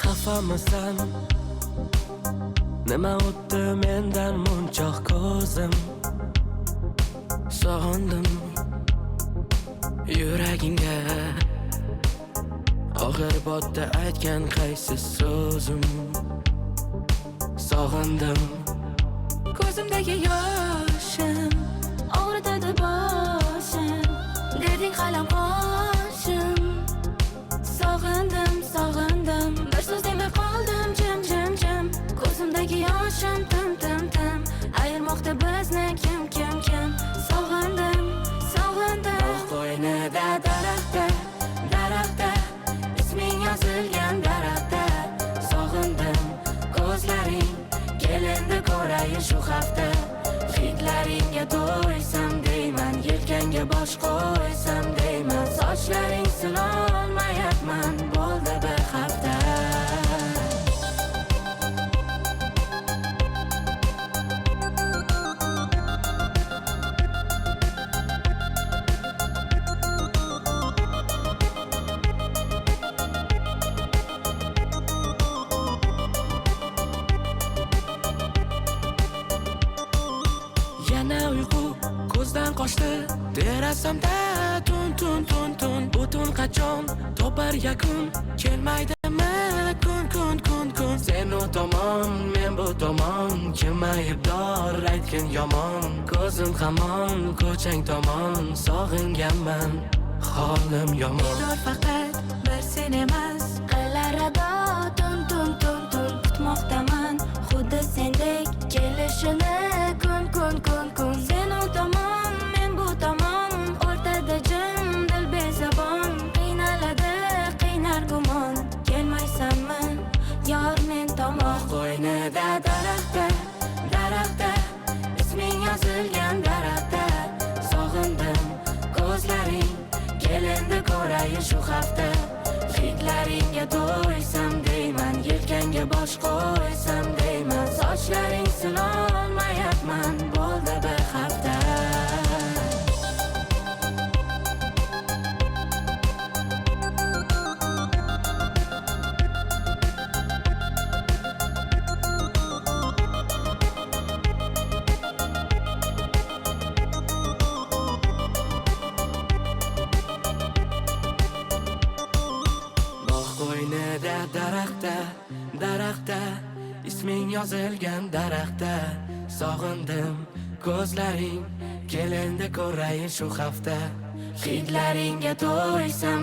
Xafamisan? Nima o'tdi mendan munchoq ko'zim? Sog'indim yuragingga, og'ir botdi aytgan qaysi so'zim. Sog'indim Ko'zimdagi yoshim og'ritadi boshim, deding qalam qoshim. Sog'indim, sog'indim, bir so'z demay qoldim jim jim jim. Ko'zimdagi yoshim tim tim tim, ayirmoqda bizni kim kim kim. Sog'indim, sog'indim. Bog' qo'ynida daraxtda, daraxtda isming yozilgan daraxtda. Sog'indim ko'zlaring, kelindi ko'rayin shu hafta. Hidlaringga to'ysam deyman, yelkangga bosh qo'ysam deyman. Sochlaring silolmayapman, bo'ldi bir hafta. Yana uyqu ko'zdan qochdi, derasamda tun tun tun tun. Butun qachon topar yakun, kelmaydimi kun kun kun kun. Sen u tomon, men bu tomon, kim aybdor aytgin yomon. Ko'zim hamon ko'chang tomon, sog'inganman, holim yomon. Bedor faqat bir sen emas, qaylarida tun tun tun tun kutmoqdaman. Xuddi sendek kelishini kun kun kun kun. Sen u tomon, men bu tomon, o'rtada jim dil bezabon. Qiynaladi qiynar gumon, kelmaysanmi yor men tomon. Qo'ynida daraxtda, daraxtda isming yozilgan daraxtda. Sog'indim ko'zlaring, kelindi ko'rayin shu hafta. Hidlaringga to'ysam deyman, yelkangga bosh qo'ysam deyman. Sochlaring silolmayapman, bo'ldi bir hafta. Qo'ynida daraxtda, daraxtda isming yozilgan daraxtda. Sog'indim ko'zlaring, kelindi ko'rayin shu hafta. Hidlaringga to'ysam